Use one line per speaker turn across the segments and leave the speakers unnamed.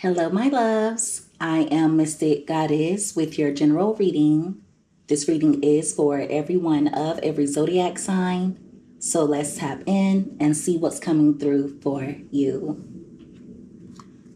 Hello, my loves. I am Mystic Goddess with your general reading. This reading is for everyone of every zodiac sign. So let's tap in and see what's coming through for you.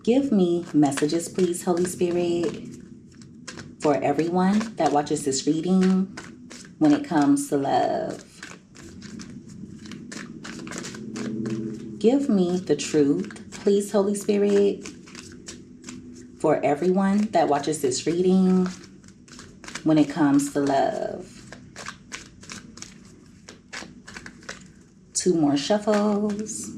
Give me messages, please, Holy Spirit, for everyone that watches this reading when it comes to love. Give me the truth, please, Holy Spirit, for everyone that watches this reading when it comes to love. 2 more shuffles.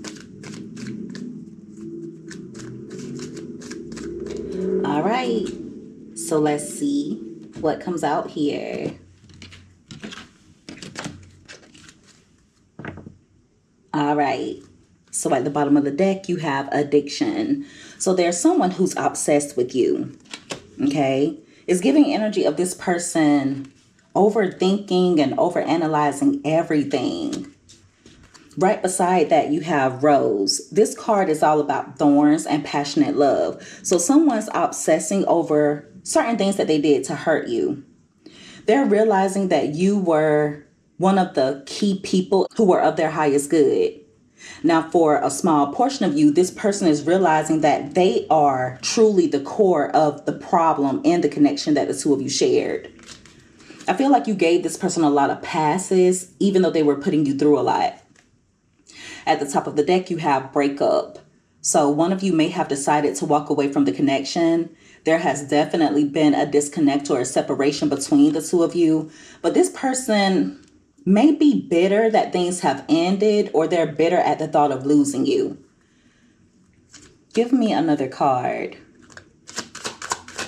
All right, so let's see what comes out here. All right, so at the bottom of the deck, you have addiction. So there's someone who's obsessed with you, okay? It's giving energy of this person overthinking and overanalyzing everything. Right beside that, you have Rose. This card is all about thorns and passionate love. So someone's obsessing over certain things that they did to hurt you. They're realizing that you were one of the key people who were of their highest good. Now, for a small portion of you, this person is realizing that they are truly the core of the problem and the connection that the two of you shared. I feel like you gave this person a lot of passes, even though they were putting you through a lot. At the top of the deck, you have breakup. So one of you may have decided to walk away from the connection. There has definitely been a disconnect or a separation between the two of you. But this person may be bitter that things have ended, or they're bitter at the thought of losing you. Give me another card.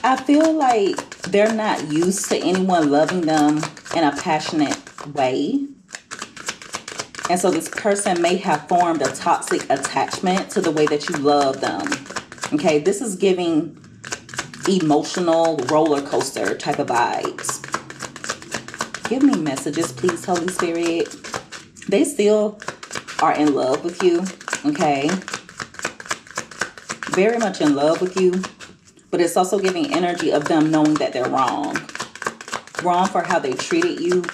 I feel like they're not used to anyone loving them in a passionate way. And so this person may have formed a toxic attachment to the way that you love them. Okay, this is giving emotional roller coaster type of vibes. Give me messages, please, Holy Spirit. They still are in love with you, okay? Very much in love with you. But it's also giving energy of them knowing that they're wrong. Wrong for how they treated you.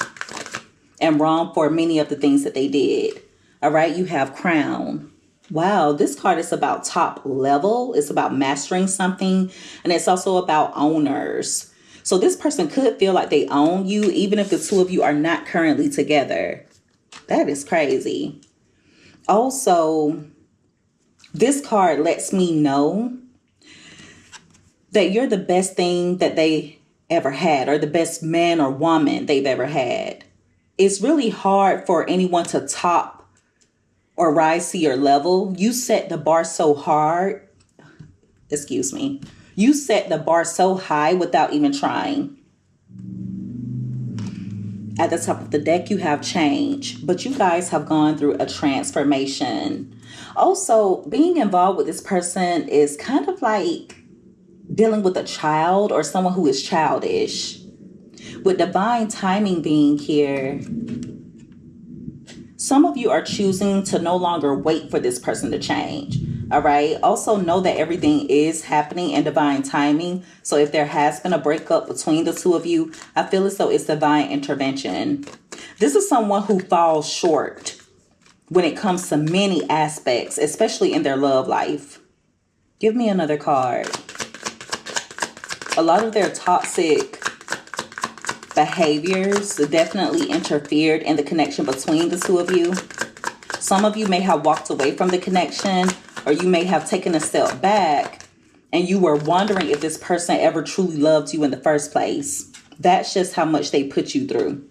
And wrong for many of the things that they did. All right, you have Crown. Wow, this card is about top level. It's about mastering something. And it's also about owners. So this person could feel like they own you, even if the two of you are not currently together. That is crazy. Also, this card lets me know that you're the best thing that they ever had, or the best man or woman they've ever had. It's really hard for anyone to top or rise to your level. You set the bar so hard. Excuse me. You set the bar so high without even trying. At the top of the deck, you have change, but you guys have gone through a transformation. Also, being involved with this person is kind of like dealing with a child or someone who is childish. With divine timing being here, some of you are choosing to no longer wait for this person to change. All right. Also know that everything is happening in divine timing. So if there has been a breakup between the two of you, I feel as though it's divine intervention. This is someone who falls short when it comes to many aspects, especially in their love life. Give me another card. A lot of their toxic behaviors definitely interfered in the connection between the two of you. Some of you may have walked away from the connection, or you may have taken a step back and you were wondering if this person ever truly loved you in the first place. That's just how much they put you through.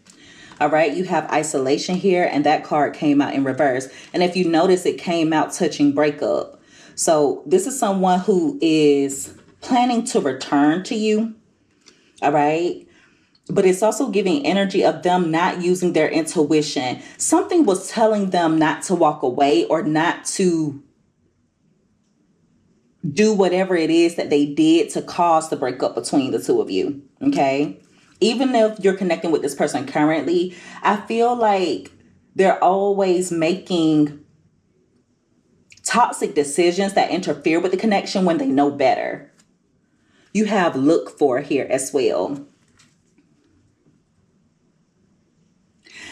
All right, you have isolation here, and that card came out in reverse. And if you notice, it came out touching breakup. So this is someone who is planning to return to you. All right. But it's also giving energy of them not using their intuition. Something was telling them not to walk away or not to do whatever it is that they did to cause the breakup between the two of you. Okay. Even if you're connecting with this person currently, I feel like they're always making toxic decisions that interfere with the connection when they know better. You have look for here as well.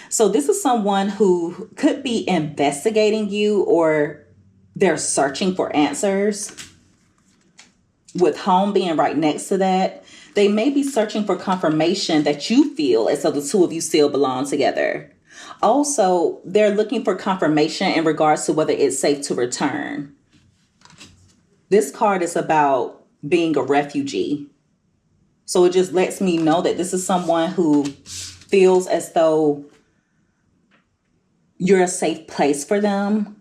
So this is someone who could be investigating you, or they're searching for answers. With home being right next to that, they may be searching for confirmation that you feel as though the two of you still belong together. Also, they're looking for confirmation in regards to whether it's safe to return. This card is about being a refugee. So it just lets me know that this is someone who feels as though you're a safe place for them.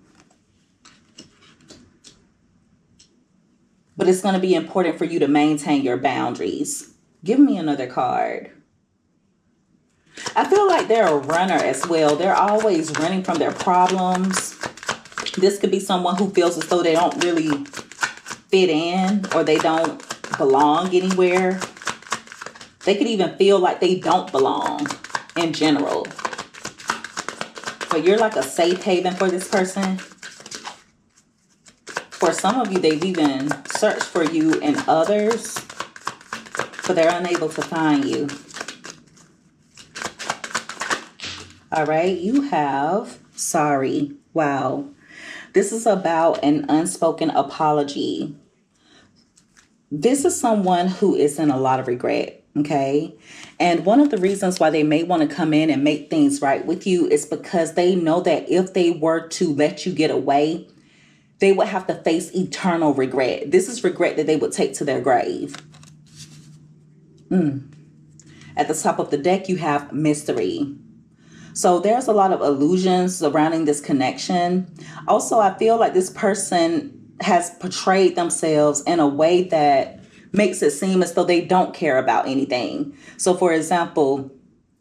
But it's going to be important for you to maintain your boundaries. Give me another card. I feel like they're a runner as well. They're always running from their problems. This could be someone who feels as though they don't really fit in, or they don't belong anywhere. They could even feel like they don't belong in general. But you're like a safe haven for this person. For some of you, they've even searched for you in others, but they're unable to find you. All right, you have sorry. Wow. This is about an unspoken apology. This is someone who is in a lot of regret, okay? And one of the reasons why they may want to come in and make things right with you is because they know that if they were to let you get away, they would have to face eternal regret. This is regret that they would take to their grave. At the top of the deck, you have mystery. So there's a lot of illusions surrounding this connection. Also, I feel like this person has portrayed themselves in a way that makes it seem as though they don't care about anything. So for example,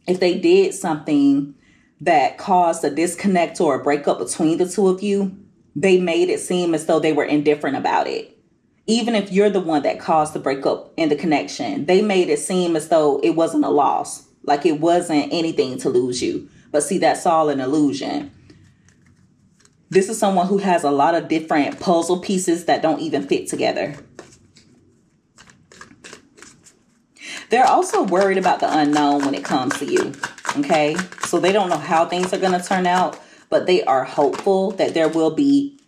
if they did something that caused a disconnect or a breakup between the two of you, they made it seem as though they were indifferent about it. Even if you're the one that caused the breakup in the connection, they made it seem as though it wasn't a loss, like it wasn't anything to lose you. But see, that's all an illusion. This is someone who has a lot of different puzzle pieces that don't even fit together. They're also worried about the unknown when it comes to you, okay? So they don't know how things are going to turn out, but they are hopeful that there will be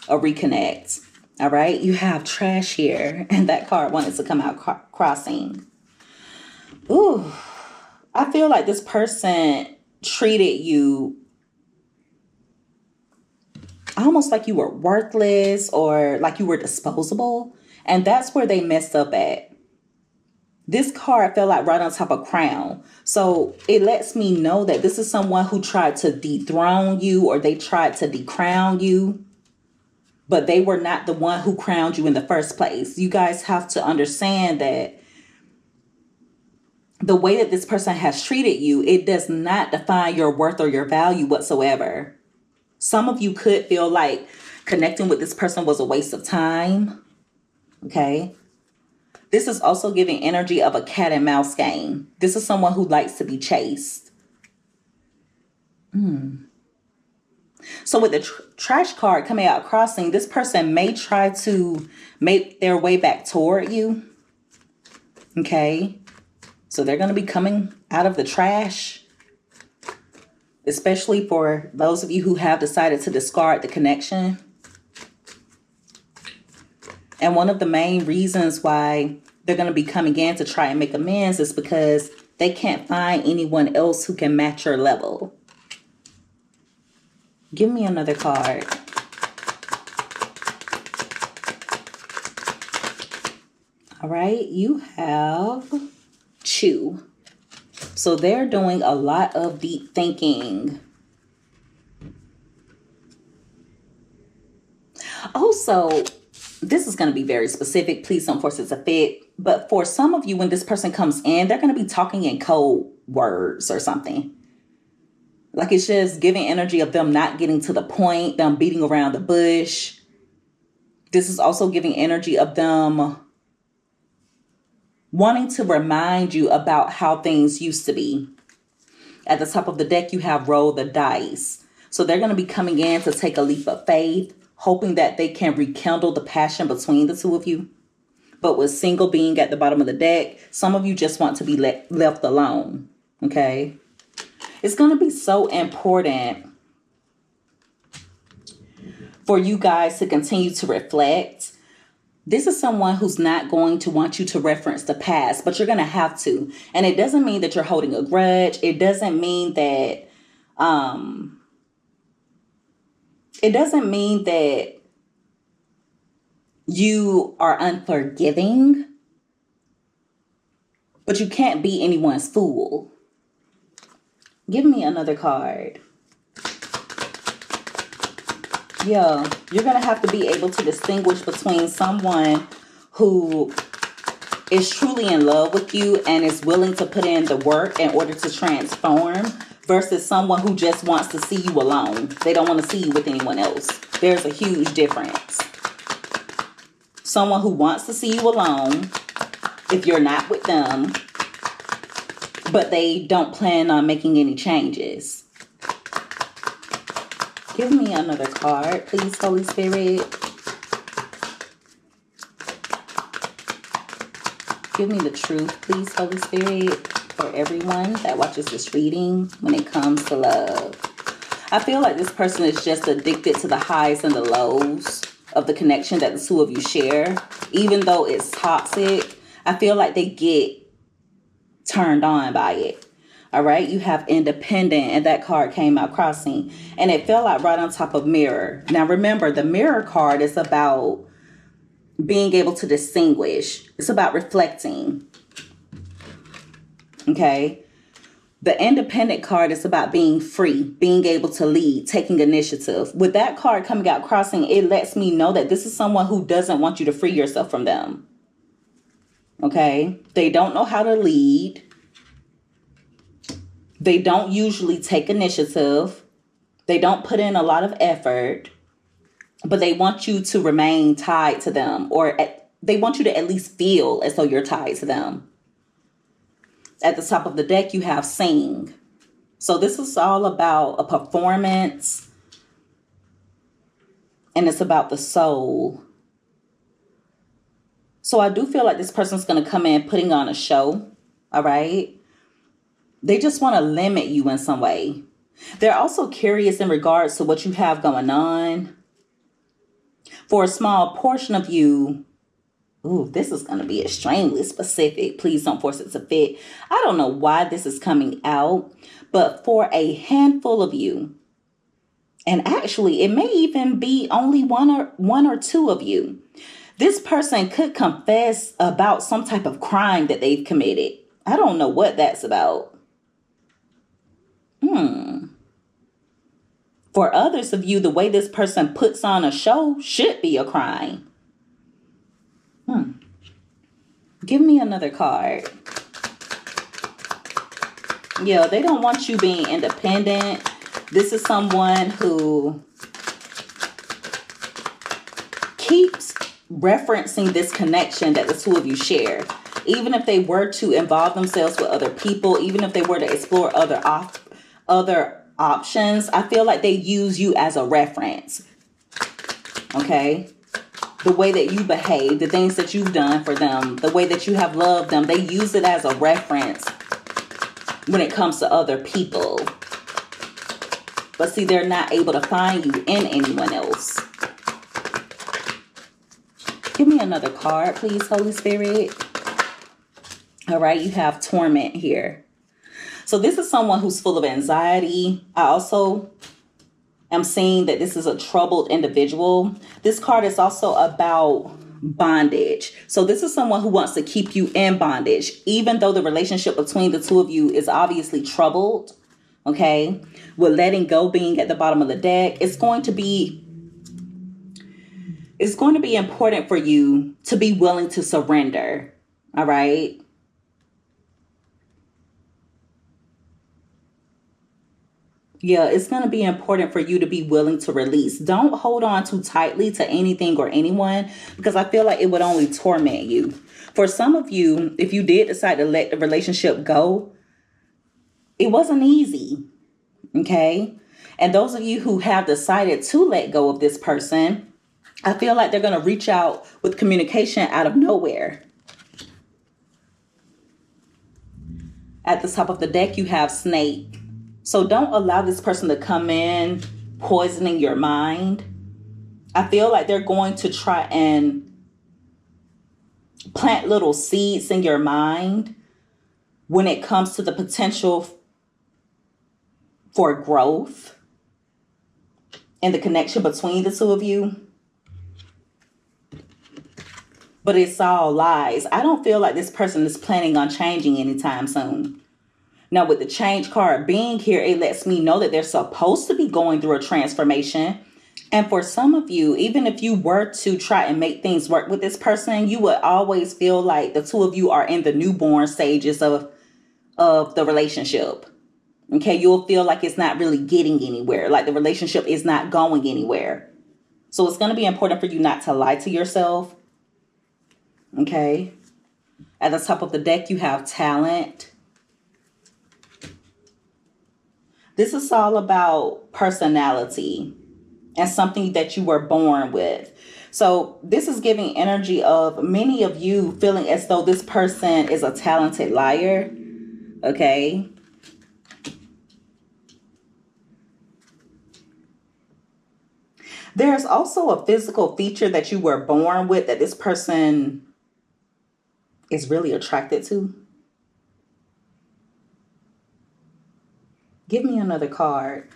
a reconnect, all right? You have trash here, and that card wanted to come out crossing. Ooh, I feel like this person treated you almost like you were worthless or like you were disposable. And that's where they messed up at. This card fell like right on top of crown. So it lets me know that this is someone who tried to dethrone you, or they tried to decrown you, but they were not the one who crowned you in the first place. You guys have to understand that the way that this person has treated you, it does not define your worth or your value whatsoever. Some of you could feel like connecting with this person was a waste of time. Okay. This is also giving energy of a cat and mouse game. This is someone who likes to be chased. So with the trash card coming out crossing, this person may try to make their way back toward you. Okay. So they're going to be coming out of the trash, especially for those of you who have decided to discard the connection. And one of the main reasons why they're going to be coming in to try and make amends is because they can't find anyone else who can match your level. Give me another card. All right, you have Chew. So they're doing a lot of deep thinking. Also, this is going to be very specific. Please don't force it to fit. But for some of you, when this person comes in, they're going to be talking in code words or something. Like it's just giving energy of them not getting to the point, them beating around the bush. This is also giving energy of them wanting to remind you about how things used to be. At the top of the deck, you have roll the dice. So they're going to be coming in to take a leap of faith, hoping that they can rekindle the passion between the two of you. But with single being at the bottom of the deck, some of you just want to be left alone. Okay? It's going to be so important for you guys to continue to reflect. This is someone who's not going to want you to reference the past, but you're going to have to. And it doesn't mean that you're holding a grudge. It doesn't mean that, you are unforgiving, but you can't be anyone's fool. Give me another card. Yeah, you're going to have to be able to distinguish between someone who is truly in love with you and is willing to put in the work in order to transform versus someone who just wants to see you alone. They don't want to see you with anyone else. There's a huge difference. Someone who wants to see you alone if you're not with them, but they don't plan on making any changes. Give me another card, please, Holy Spirit. Give me the truth, please, Holy Spirit, for everyone that watches this reading when it comes to love. I feel like this person is just addicted to the highs and the lows of the connection that the two of you share. Even though it's toxic, I feel like they get turned on by it. All right, you have independent, and that card came out crossing, and it fell out right on top of mirror. Now remember, the mirror card is about being able to distinguish. It's about reflecting. Okay. The independent card is about being free, being able to lead, taking initiative. With that card coming out crossing, it lets me know that this is someone who doesn't want you to free yourself from them. Okay? They don't know how to lead. They don't usually take initiative. They don't put in a lot of effort. But they want you to remain tied to them, or they want you to at least feel as though you're tied to them. At the top of the deck, you have sing. So this is all about a performance. And it's about the soul. So I do feel like this person's going to come in putting on a show. All right. They just want to limit you in some way. They're also curious in regards to what you have going on. For a small portion of you, ooh, this is going to be extremely specific. Please don't force it to fit. I don't know why this is coming out, but for a handful of you, and actually it may even be only one or two of you, this person could confess about some type of crime that they've committed. I don't know what that's about. For others of you, the way this person puts on a show should be a crime. Give me another card. Yeah, they don't want you being independent. This is someone who keeps referencing this connection that the two of you share. Even if they were to involve themselves with other people, even if they were to explore other options, I feel like they use you as a reference. Okay? The way that you behave, the things that you've done for them, the way that you have loved them, they use it as a reference when it comes to other people. But see, they're not able to find you in anyone else. Give me another card, please, Holy Spirit. All right, you have Torment here. So this is someone who's full of anxiety. I also am seeing that this is a troubled individual. This card is also about bondage. So this is someone who wants to keep you in bondage, even though the relationship between the two of you is obviously troubled. Okay, with letting go being at the bottom of the deck, it's going to be important for you to be willing to surrender. All right. Yeah, it's going to be important for you to be willing to release. Don't hold on too tightly to anything or anyone, because I feel like it would only torment you. For some of you, if you did decide to let the relationship go, it wasn't easy. Okay. And those of you who have decided to let go of this person, I feel like they're going to reach out with communication out of nowhere. At the top of the deck, you have snake. So don't allow this person to come in poisoning your mind. I feel like they're going to try and plant little seeds in your mind when it comes to the potential for growth and the connection between the two of you. But it's all lies. I don't feel like this person is planning on changing anytime soon. Now, with the change card being here, it lets me know that they're supposed to be going through a transformation. And for some of you, even if you were to try and make things work with this person, you would always feel like the two of you are in the newborn stages of the relationship. Okay, you'll feel like it's not really getting anywhere, like the relationship is not going anywhere. So it's going to be important for you not to lie to yourself. Okay. At the top of the deck, you have talent. This is all about personality and something that you were born with. So this is giving energy of many of you feeling as though this person is a talented liar. Okay. There's also a physical feature that you were born with that this person is really attracted to. Give me another card.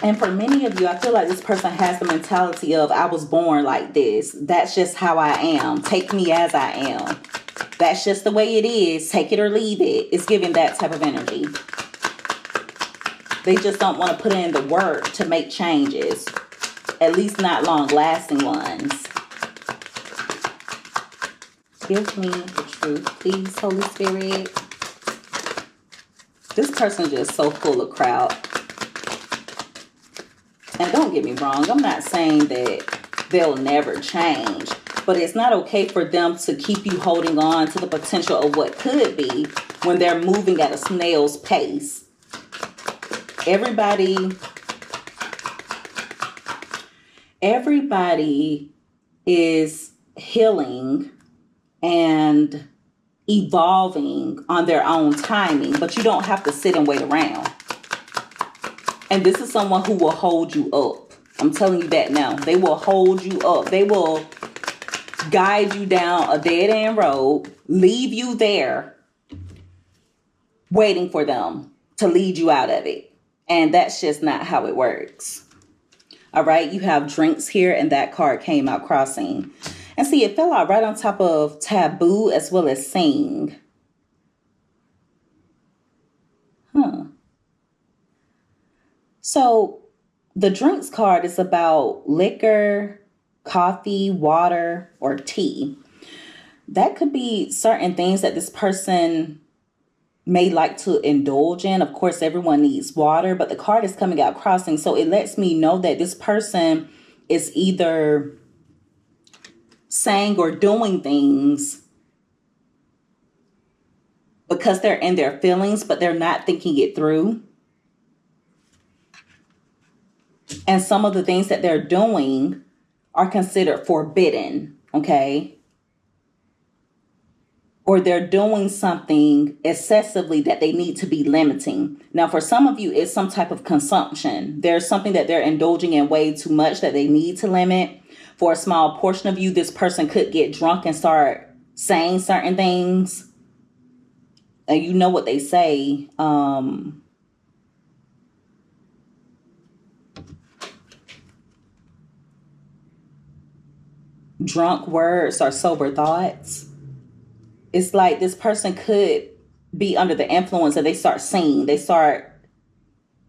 And for many of you, I feel like this person has the mentality of, I was born like this. That's just how I am. Take me as I am. That's just the way it is. Take it or leave it. It's giving that type of energy. They just don't want to put in the work to make changes. At least not long-lasting ones. Give me the truth, please, Holy Spirit. This person is just so full of crap. And don't get me wrong, I'm not saying that they'll never change. But it's not okay for them to keep you holding on to the potential of what could be when they're moving at a snail's pace. Everybody is healing and evolving on their own timing, but you don't have to sit and wait around. And this is someone who will hold you up. I'm telling you that now. They will hold you up. They will guide you down a dead end road, leave you there, waiting for them to lead you out of it. And that's just not how it works. All right, you have drinks here, and that card came out crossing. And see, it fell out right on top of taboo as well as sing. So the drinks card is about liquor, coffee, water, or tea. That could be certain things that this person may like to indulge in. Of course, everyone needs water, but the card is coming out crossing. So it lets me know that this person is either saying or doing things because they're in their feelings, but they're not thinking it through. And some of the things that they're doing are considered forbidden, okay? Or they're doing something excessively that they need to be limiting. Now, for some of you, it's some type of consumption. There's something that they're indulging in way too much that they need to limit. For a small portion of you, this person could get drunk and start saying certain things. And you know what they say. Drunk words or sober thoughts. It's like this person could be under the influence and they start singing. They start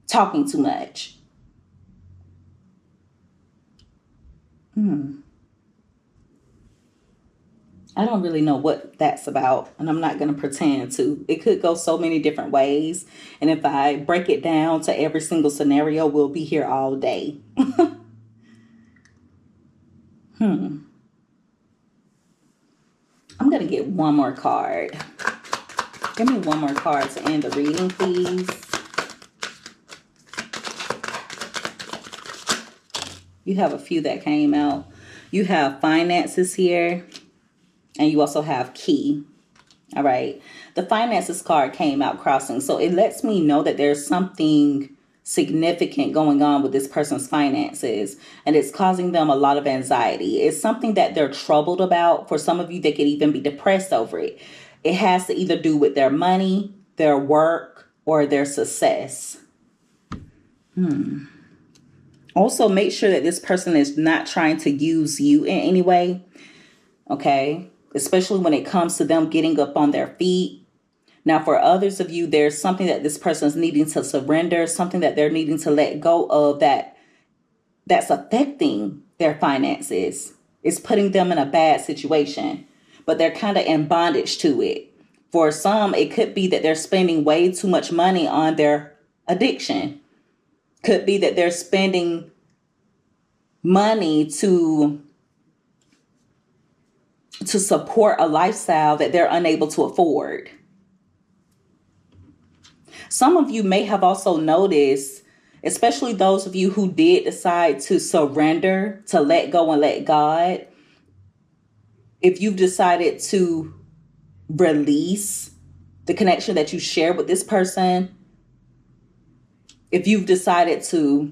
talking too much. I don't really know what that's about, and I'm not going to pretend to. It could go so many different ways. And if I break it down to every single scenario, we'll be here all day. I'm going to get one more card. Give me one more card to end the reading, please. You have a few that came out. You have finances here, and you also have key. All right. The finances card came out crossing. So it lets me know that there's something significant going on with this person's finances, and it's causing them a lot of anxiety. It's something that they're troubled about. For some of you, they could even be depressed over it. It has to either do with their money, their work, or their success. Also, make sure that this person is not trying to use you in any way. Okay. Especially when it comes to them getting up on their feet. Now, for others of you, there's something that this person is needing to surrender, something that they're needing to let go of that's affecting their finances. It's putting them in a bad situation, but they're kind of in bondage to it. For some, it could be that they're spending way too much money on their addiction. Could be that they're spending money to support a lifestyle that they're unable to afford. Some of you may have also noticed, especially those of you who did decide to surrender, to let go and let God, if you've decided to release the connection that you share with this person, if you've decided to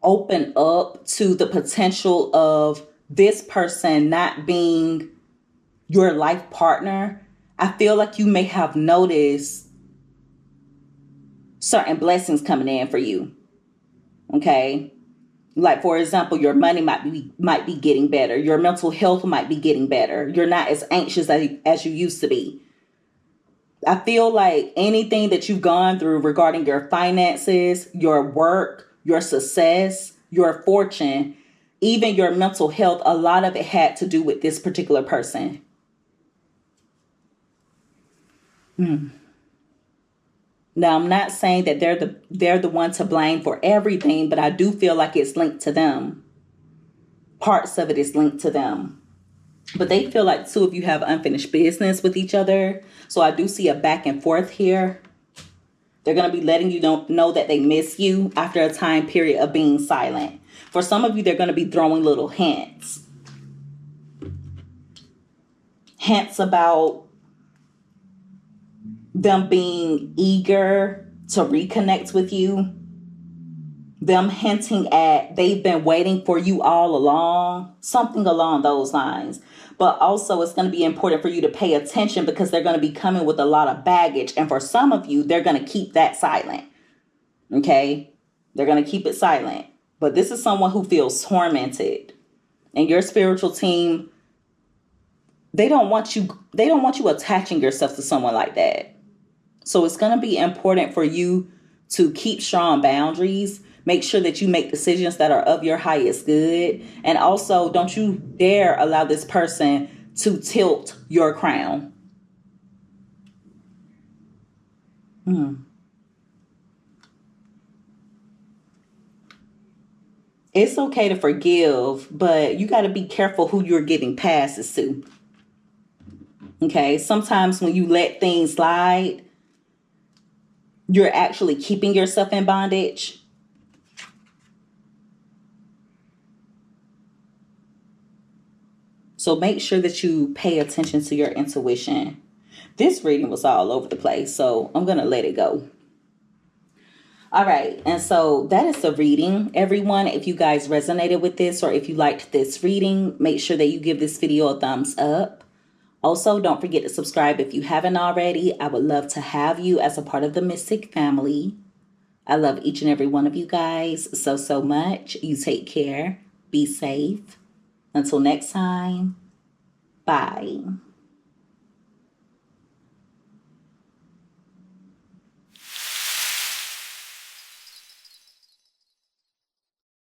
open up to the potential of this person not being your life partner, I feel like you may have noticed certain blessings coming in for you. Okay. Like, for example, your money might be getting better. Your mental health might be getting better. You're not as anxious as you used to be. I feel like anything that you've gone through regarding your finances, your work, your success, your fortune, even your mental health, a lot of it had to do with this particular person. Now, I'm not saying that they're the one to blame for everything, but I do feel like it's linked to them. Parts of it is linked to them. But they feel like two of you have unfinished business with each other. So I do see a back and forth here. They're going to be letting you know that they miss you after a time period of being silent. For some of you, they're going to be throwing little hints. Hints about them being eager to reconnect with you. Them hinting at they've been waiting for you all along. Something along those lines. But also it's going to be important for you to pay attention because they're going to be coming with a lot of baggage. And for some of you, they're going to keep that silent. Okay? They're going to keep it silent. But this is someone who feels tormented. And your spiritual team, they don't want you attaching yourself to someone like that. So it's going to be important for you to keep strong boundaries. Make sure that you make decisions that are of your highest good. And also, don't you dare allow this person to tilt your crown. It's okay to forgive, but you got to be careful who you're giving passes to. Okay, sometimes when you let things slide, you're actually keeping yourself in bondage. So make sure that you pay attention to your intuition. This reading was all over the place, so I'm going to let it go. All right, and so that is the reading. Everyone, if you guys resonated with this or if you liked this reading, make sure that you give this video a thumbs up. Also, don't forget to subscribe if you haven't already. I would love to have you as a part of the Mystic family. I love each and every one of you guys so much. You take care. Be safe. Until next time, bye.